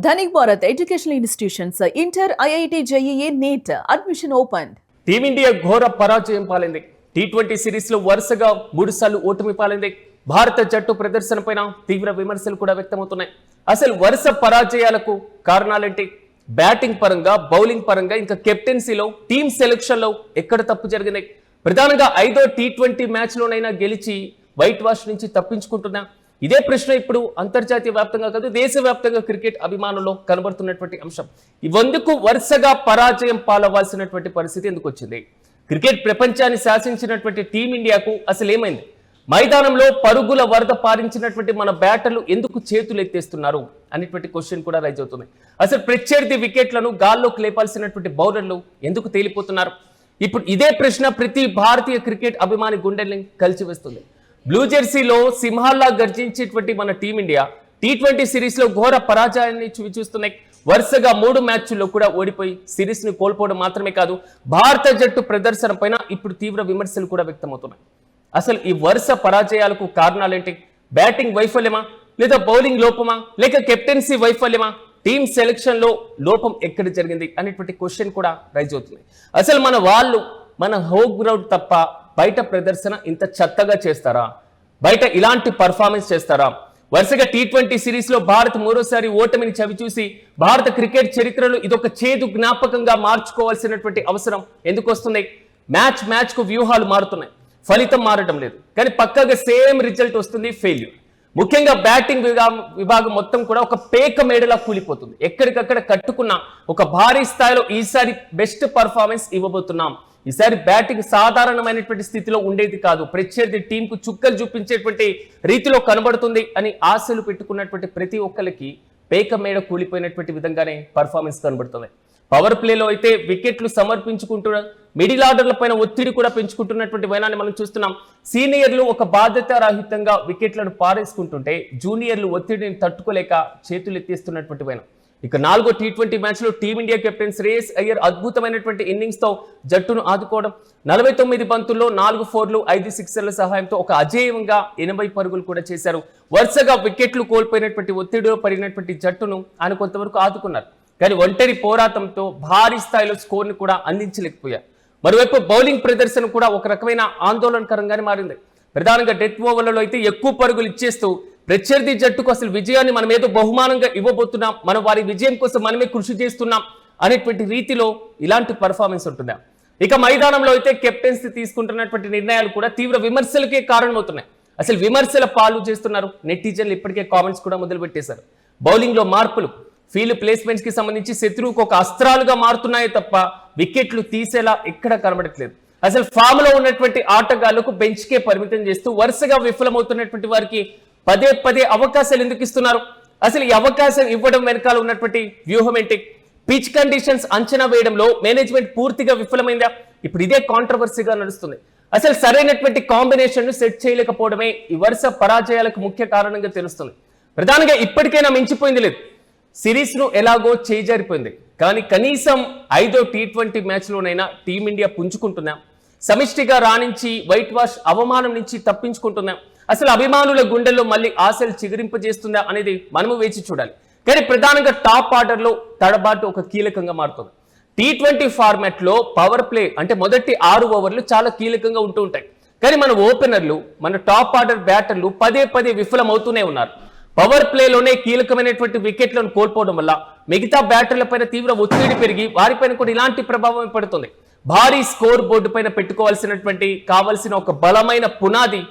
Dhanik Bharat Educational Institutions, Inter, IIT, JEE, NEET, admission opened. Team India ఘోర పరాజయం పాలింది. T20 series లో వరుసగా 3 సార్లు ఓటమి పాలింది. భారత జట్టు ప్రదర్శనపైన తీవ్ర విమర్శలు కూడా వ్యక్తమవుతున్నాయి. అసలు వరుస పరాజయాలకు కారణాలేంటి? బ్యాటింగ్ పరంగా, బౌలింగ్ పరంగా, ఇంకా కెప్టెన్సీలో, టీమ్ సెలెక్షన్ లో ఎక్కడ తప్పు జరిగింది? ప్రధానంగా 5వ టీ20 మ్యాచ్ లోనైనా గెలిచి వైట్ వాష్ నుంచి తప్పించుకుంటున్నా? ఇదే ప్రశ్న ఇప్పుడు అంతర్జాతీయ వ్యాప్తంగా కాదు, దేశవ్యాప్తంగా క్రికెట్ అభిమానుల్లో కనబడుతున్నటువంటి అంశం. ఇవందుకు వరుసగా పరాజయం పాలవ్వాల్సినటువంటి పరిస్థితి ఎందుకు వచ్చింది? క్రికెట్ ప్రపంచాన్ని శాసించినటువంటి టీమిండియాకు అసలు ఏమైంది? మైదానంలో పరుగుల వరద పారించినటువంటి మన బ్యాటర్లు ఎందుకు చేతులు ఎత్తేస్తున్నారు అనేటువంటి క్వశ్చన్ కూడా రైజ్ అవుతుంది. అసలు ప్రత్యర్థి వికెట్లను గాల్లోకి లేపాల్సినటువంటి బౌలర్లు ఎందుకు తేలిపోతున్నారు? ఇప్పుడు ఇదే ప్రశ్న ప్రతి భారతీయ క్రికెట్ అభిమాని గుండెల్ని కలిచివేస్తుంది. బ్లూ జెర్సీలో సింహాల్లా గర్జించేటువంటి మన టీమిండియా టీ20 సిరీస్ లో ఘోర పరాజయాన్ని చూస్తున్నాయి. వరుసగా 3 మ్యాచ్ల్లో కూడా ఓడిపోయి సిరీస్ ని కోల్పోవడం మాత్రమే కాదు, భారత జట్టు ప్రదర్శన పైన ఇప్పుడు తీవ్ర విమర్శలు కూడా వ్యక్తమవుతున్నాయి. అసలు ఈ వరుస పరాజయాలకు కారణాలేంటి? బ్యాటింగ్ వైఫల్యమా, లేదా బౌలింగ్ లోపమా, లేక కెప్టెన్సీ వైఫల్యమా, టీమ్ సెలెక్షన్ లో లోపం ఎక్కడ జరిగింది అనేటువంటి క్వశ్చన్ కూడా రైజ్ అవుతుంది. అసలు మన హోమ్ గ్రౌండ్ తప్ప బయట ప్రదర్శన ఇంత చెత్తగా చేస్తారా? బయట ఇలాంటి పర్ఫార్మెన్స్ చేస్తారా? వరుసగా టీ20 సిరీస్ లో భారత్ మూడోసారి ఓటమిని చవిచూసి భారత క్రికెట్ చరిత్రలో ఇదొక చేదు జ్ఞాపకంగా మార్చుకోవాల్సినటువంటి అవసరం ఎందుకు వస్తుంది? మ్యాచ్ కు వ్యూహాలు మారుతున్నాయి, ఫలితం మారడం లేదు, కానీ పక్కగా సేమ్ రిజల్ట్ వస్తుంది, ఫెయిల్యూర్. ముఖ్యంగా బ్యాటింగ్ విభాగం మొత్తం కూడా ఒక పేక మేడలా కూలిపోతుంది. ఎక్కడికక్కడ కట్టుకున్న ఒక భారీ స్థాయిలో ఈసారి బెస్ట్ పర్ఫార్మెన్స్ ఇవ్వబోతున్నాం, ఈసారి బ్యాటింగ్ సాధారణమైనటువంటి స్థితిలో ఉండేది కాదు, ప్రత్యర్థి టీంకు చుక్కలు చూపించేటువంటి రీతిలో కనబడుతుంది అని ఆశలు పెట్టుకున్నటువంటి ప్రతి ఒక్కరికి పేక మేడ కూలిపోయినటువంటి విధంగానే పర్ఫార్మెన్స్ కనబడుతుంది. పవర్ ప్లేలో అయితే వికెట్లు సమర్పించుకుంటున్న మిడిల్ ఆర్డర్ల పైన ఒత్తిడి కూడా పెంచుకుంటున్నటువంటి వైనాన్ని మనం చూస్తున్నాం. సీనియర్లు ఒక బాధ్యతారాహిత్యంగా వికెట్లను పారేసుకుంటుంటే జూనియర్లు ఒత్తిడిని తట్టుకోలేక చేతులు ఎత్తేస్తున్నటువంటి వైనం. ఇక 4వ టీ20 మ్యాచ్ లో టీమిండియా కెప్టెన్ శ్రేయస్ అయ్యర్ అద్భుతమైనటువంటి ఇన్నింగ్స్ తో జట్టును ఆదుకోవడం, 49 బంతుల్లో 4 4లు 5 6ల సహాయంతో ఒక అజేయంగా 80 పరుగులు కూడా చేశారు. వరుసగా వికెట్లు కోల్పోయినటువంటి ఒత్తిడిలో పడినటువంటి జట్టును ఆయన కొంతవరకు ఆదుకున్నారు, కానీ ఒంటరి పోరాటంతో భారీ స్థాయిలో స్కోర్ ని కూడా అందించలేకపోయారు. మరోవైపు బౌలింగ్ ప్రదర్శన కూడా ఒక రకమైన ఆందోళనకరంగానే మారింది. ప్రధానంగా డెత్ ఓవర్లలో అయితే ఎక్కువ పరుగులు ఇచ్చేస్తూ ప్రత్యర్థి జట్టుకు అసలు విజయాన్ని మనం ఏదో బహుమానంగా ఇవ్వబోతున్నాం, మనం వారి విజయం కోసం మనమే కృషి చేస్తున్నాం అనేటువంటి రీతిలో ఇలాంటి పర్ఫార్మెన్స్ ఉంటుందా? ఇక మైదానంలో అయితే కెప్టెన్సీ తీసుకుంటున్నటువంటి నిర్ణయాలు కూడా తీవ్ర విమర్శలకే కారణమవుతున్నాయి. అసలు విమర్శల పాలు చేస్తున్నారు. నెటిజన్లు ఇప్పటికే కామెంట్స్ కూడా మొదలు పెట్టేశారు. బౌలింగ్ లో మార్పులు, ఫీల్డ్ ప్లేస్మెంట్స్ కి సంబంధించి శత్రువుకు ఒక అస్త్రాలుగా మారుతున్నాయే తప్ప వికెట్లు తీసేలా ఎక్కడ కనబడట్లేదు. అసలు ఫామ్ లో ఉన్నటువంటి ఆటగాళ్లకు బెంచ్ కే పరిమితం చేస్తూ వరుసగా విఫలమవుతున్నటువంటి వారికి పదే అవకాశాలు ఎందుకు ఇస్తున్నారు? అసలు ఈ అవకాశం ఇవ్వడం వెనకాల ఉన్నటువంటి వ్యూహం ఏంటి? పిచ్ కండిషన్స్ అంచనా వేయడంలో మేనేజ్మెంట్ పూర్తిగా విఫలమైందా? ఇప్పుడు ఇదే కాంట్రవర్సీగా నడుస్తుంది. అసలు సరైనటువంటి కాంబినేషన్ ను సెట్ చేయలేకపోవడమే ఈ వరుస పరాజయాలకు ముఖ్య కారణంగా తెలుస్తుంది. ప్రధానంగా ఇప్పటికైనా మించిపోయింది లేదు, సిరీస్ ను ఎలాగో చేజారిపోయింది, కానీ కనీసం 5వ టీ20 మ్యాచ్ లోనైనా టీమిండియా పుంజుకుంటున్నాం, సమిష్టిగా రాణించి వైట్ వాష్ అవమానం నుంచి తప్పించుకుంటున్నాం. అసలు అభిమానుల గుండెల్లో మళ్ళీ ఆశలు చిగురింపజేస్తుందా అనేది మనము వేచి చూడాలి. కానీ ప్రధానంగా టాప్ ఆర్డర్ లో తడబాటు ఒక కీలకంగా మారుతుంది. టీ20 ఫార్మాట్ లో పవర్ ప్లే అంటే మొదటి 6 ఓవర్లు చాలా కీలకంగా ఉంటూ ఉంటాయి, కానీ మన ఓపెనర్లు, మన టాప్ ఆర్డర్ బ్యాటర్లు పదే విఫలమవుతూనే ఉన్నారు. పవర్ ప్లేలోనే కీలకమైనటువంటి వికెట్లను కోల్పోవడం వల్ల మిగతా బ్యాటర్ల పైన తీవ్ర ఒత్తిడి పెరిగి వారిపైన కూడా ఇలాంటి ప్రభావం పడుతుంది. భారీ స్కోర్ బోర్డు పైన పెట్టుకోవాల్సినటువంటి కావాల్సిన ఒక బలమైన పునాది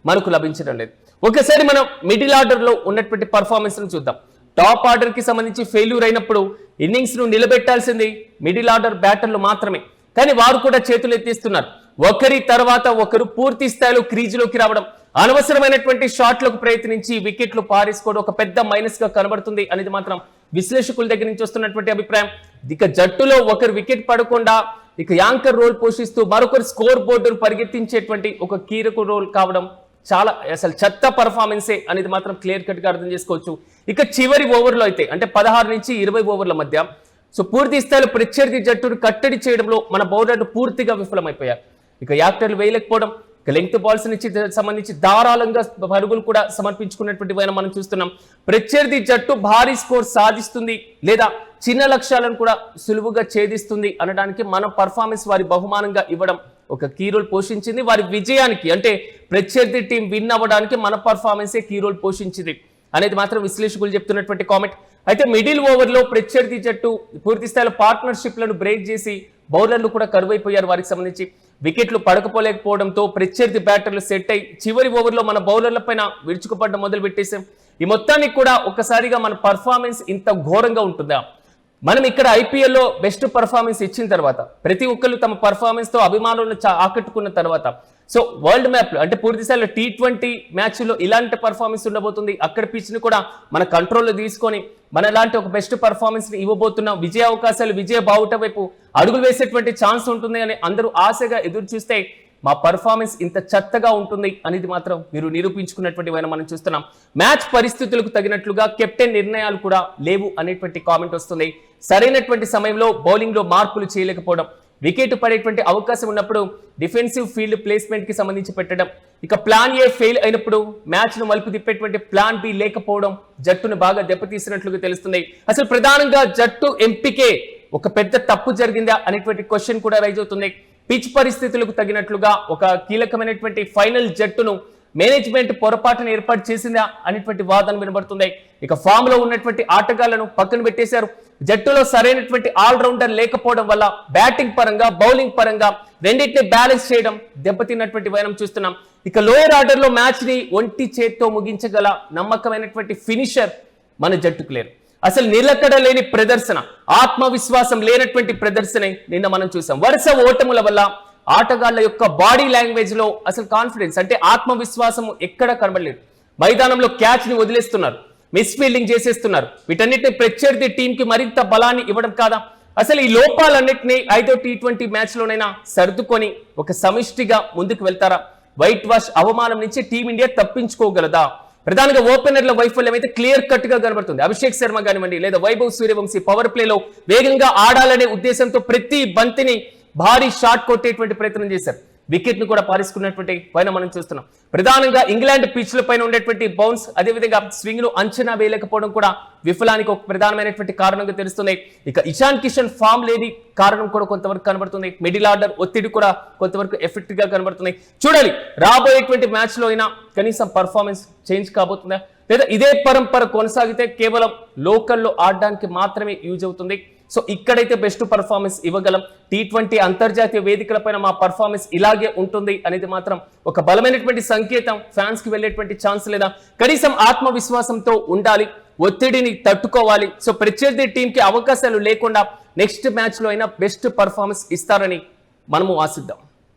మనకు లభించడం లేదు. ఒకసారి మనం మిడిల్ ఆర్డర్ లో ఉన్నటువంటి పర్ఫార్మెన్స్ ను చూద్దాం. టాప్ ఆర్డర్ కి సంబంధించి ఫెయిల్యూర్ అయినప్పుడు ఇన్నింగ్స్ ను నిలబెట్టాల్సింది మిడిల్ ఆర్డర్ బ్యాటర్లు మాత్రమే, కానీ వారు కూడా చేతులు ఎత్తేస్తున్నారు. ఒకరి తర్వాత ఒకరు పూర్తి స్థాయిలో క్రీజులోకి రావడం, అనవసరమైనటువంటి షాట్లకు ప్రయత్నించి వికెట్లు పారేసుకోవడం ఒక పెద్ద మైనస్ గా కనబడుతుంది అనేది మాత్రం విశ్లేషకుల దగ్గర నుంచి వస్తున్నటువంటి అభిప్రాయం. ఇక జట్టులో ఒకరు వికెట్ పడకుండా ఇక యాంకర్ రోల్ పోషిస్తూ మరొకరు స్కోర్ బోర్డును పరిగెత్తించేటువంటి ఒక కీలక రోల్ కావడం చాలా అసలు చెత్త పర్ఫార్మెన్సే అనేది మాత్రం క్లియర్ కట్ గా అర్థం చేసుకోవచ్చు. ఇక చివరి ఓవర్లో అయితే అంటే 16 నుంచి 20 ఓవర్ల మధ్య పూర్తి స్థాయిలో ప్రత్యర్థి జట్టును కట్టడి చేయడంలో మన బౌలర్లు పూర్తిగా విఫలమైపోయారు. ఇక యాక్టర్లు వేయలేకపోవడం, లెంగ్త్ బాల్స్ నుంచి సంబంధించి ధారాళంగా పరుగులు కూడా సమర్పించుకున్నటువంటి వైన మనం చూస్తున్నాం. ప్రత్యర్థి జట్టు భారీ స్కోర్ సాధిస్తుంది లేదా చిన్న లక్ష్యాలను కూడా సులువుగా ఛేదిస్తుంది అనడానికి మన పర్ఫార్మెన్స్ వారి బహుమానంగా ఇవ్వడం ఒక కీ రోల్ పోషించింది. వారి విజయానికి అంటే ప్రత్యర్థి టీం విన్ అవ్వడానికి మన పర్ఫార్మెన్సే కీ రోల్ పోషించింది అనేది మాత్రం విశ్లేషకులు చెప్తున్నటువంటి కామెంట్. అయితే మిడిల్ ఓవర్లో ప్రత్యర్థి జట్టు పూర్తి స్థాయిలో పార్ట్నర్షిప్లను బ్రేక్ చేసి బౌలర్లు కూడా కరువైపోయారు. వారికి సంబంధించి వికెట్లు పడకపోలేకపోవడంతో ప్రత్యర్థి బ్యాటర్లు సెట్ అయి చివరి ఓవర్లో మన బౌలర్ల పైన విరుచుకుపడడం మొదలు పెట్టేశాం. ఈ మొత్తానికి కూడా ఒక్కసారిగా మన పర్ఫార్మెన్స్ ఇంత ఘోరంగా ఉంటుందా? మనం ఇక్కడ ఐపీఎల్లో బెస్ట్ పర్ఫార్మెన్స్ ఇచ్చిన తర్వాత ప్రతి ఒక్కరు తమ పర్ఫార్మెన్స్ తో అభిమానులను ఆకట్టుకున్న తర్వాత సో వరల్డ్ మ్యాప్ లో అంటే పూర్తి స్థాయిలో T20 మ్యాచ్ లో ఇలాంటి పర్ఫార్మెన్స్ ఉండబోతుంది. అక్కడ పిచ్ ని కూడా మన కంట్రోల్లో తీసుకొని మన లాంటి ఒక బెస్ట్ పర్ఫార్మెన్స్ ని ఇవ్వబోతున్నాం. విజయ అవకాశాలు విజయ బావుట వైపు అడుగులు వేసేటువంటి ఛాన్స్ ఉంటుంది అని అందరూ ఆశగా ఎదురు చూస్తే మా పర్ఫార్మెన్స్ ఇంత చెత్తగా ఉంటుంది అనేది మాత్రం మీరు నిరూపించుకున్నటువంటి వైన మనం చూస్తున్నాం. మ్యాచ్ పరిస్థితులకు తగినట్లుగా కెప్టెన్ నిర్ణయాలు కూడా లేవు అనేటువంటి కామెంట్ వస్తుంది. సరైనటువంటి సమయంలో బౌలింగ్ లో మార్పులు చేయలేకపోవడం, వికెట్ పడేటువంటి అవకాశం ఉన్నప్పుడు డిఫెన్సివ్ ఫీల్డ్ ప్లేస్మెంట్ కి సంబంధించి పెట్టడం, ఇక ప్లాన్ ఏ ఫెయిల్ అయినప్పుడు మ్యాచ్ ను మలుపు తిప్పేటువంటి ప్లాన్ బి లేకపోవడం జట్టును బాగా దెబ్బతీసినట్లుగా తెలుస్తుంది. అసలు ప్రధానంగా జట్టు ఎంపికే ఒక పెద్ద తప్పు జరిగిందా అనేటువంటి క్వశ్చన్ కూడా రైజ్ అవుతుంది. పిచ్ పరిస్థితులకు తగినట్లుగా ఒక కీలకమైనటువంటి ఫైనల్ జట్టును మేనేజ్మెంట్ పొరపాటును ఏర్పాటు చేసిందా అనేటువంటి వాదన వినబడుతుంది. ఇక ఫామ్ లో ఉన్నటువంటి ఆటగాళ్లను పక్కన పెట్టేశారు. జట్టులో సరైనటువంటి ఆల్రౌండర్ లేకపోవడం వల్ల బ్యాటింగ్ పరంగా బౌలింగ్ పరంగా రెండింటిని బ్యాలెన్స్ చేయడం దెబ్బతిన్నటువంటి వైనం చూస్తున్నాం. ఇక లోయర్ ఆర్డర్ లో మ్యాచ్ ని ఒంటి చేత్తో ముగించగల నమ్మకమైనటువంటి ఫినిషర్ మన జట్టుకు లేరు. అసలు నిలకడ లేని ప్రదర్శన, ఆత్మవిశ్వాసం లేనటువంటి ప్రదర్శనే నిన్న మనం చూసాం. వరుస ఓటముల వల్ల ఆటగాళ్ల యొక్క బాడీ లాంగ్వేజ్ లో అసలు కాన్ఫిడెన్స్ అంటే ఆత్మవిశ్వాసం ఎక్కడ కనబడలేదు. మైదానంలో క్యాచ్ ని వదిలేస్తున్నారు, మిస్ ఫీల్డింగ్ చేసేస్తున్నారు. వీటన్నిటిని ప్రత్యర్థి టీం కి మరింత బలాన్ని ఇవ్వడం కాదా? అసలు ఈ లోపాలన్నింటినీ 5వ T20 మ్యాచ్ లోనైనా సర్దుకొని ఒక సమిష్టిగా ముందుకు వెళ్తారా? వైట్ వాష్ అవమానం నుంచి టీమిండియా తప్పించుకోగలదా? ప్రధానంగా ఓపెనర్ల వైఫల్యం అయితే క్లియర్ కట్ గా కనబడుతుంది. అభిషేక్ శర్మ కానివ్వండి లేదా వైభవ్ సూర్యవంశీ పవర్ ప్లేలో వేగంగా ఆడాలనే ఉద్దేశంతో ప్రతి బంతిని భారీ షాట్ కొట్టేటువంటి ప్రయత్నం చేశారు. వికెట్ ను కూడా పారేసుకున్నటువంటి పైన మనం చూస్తున్నాం. ప్రధానంగా ఇంగ్లాండ్ పిచ్ల పైన ఉండేటువంటి బౌన్స్ అదేవిధంగా స్వింగ్ ను అంచనా వేయలేకపోవడం కూడా విఫలానికి ఒక ప్రధానమైనటువంటి కారణంగా తెలుస్తుంది. ఇక ఇషాన్ కిషన్ ఫామ్ లేని కారణం కూడా కొంతవరకు కనబడుతుంది. మిడిల్ ఆర్డర్ ఒత్తిడి కూడా కొంతవరకు ఎఫెక్ట్ గా కనబడుతుంది. చూడాలి రాబోయేటువంటి మ్యాచ్ లో అయినా కనీసం పర్ఫార్మెన్స్ చేంజ్ కాబోతుందా లేదా ఇదే పరంపర కొనసాగితే కేవలం లోకల్లో ఆడడానికి మాత్రమే యూజ్ అవుతుంది. సో ఇక్కడైతే బెస్ట్ పర్ఫార్మెన్స్ ఇవ్వగలం. T20 అంతర్జాతీయ వేదికలపైన మా పర్ఫార్మెన్స్ ఇలాగే ఉంటుంది అనేది మాత్రం ఒక బలమైనటువంటి సంకేతం. ఫ్యాన్స్ కి వెళ్ళేటువంటి ఛాన్స్ లేదా కనీసం ఆత్మవిశ్వాసంతో ఉండాలి, ఒత్తిడిని తట్టుకోవాలి. సో ప్రత్యర్థి టీంకి అవకాశాలు లేకుండా నెక్స్ట్ మ్యాచ్ లో అయినా బెస్ట్ పర్ఫార్మెన్స్ ఇస్తారని మనము ఆశిద్దాం.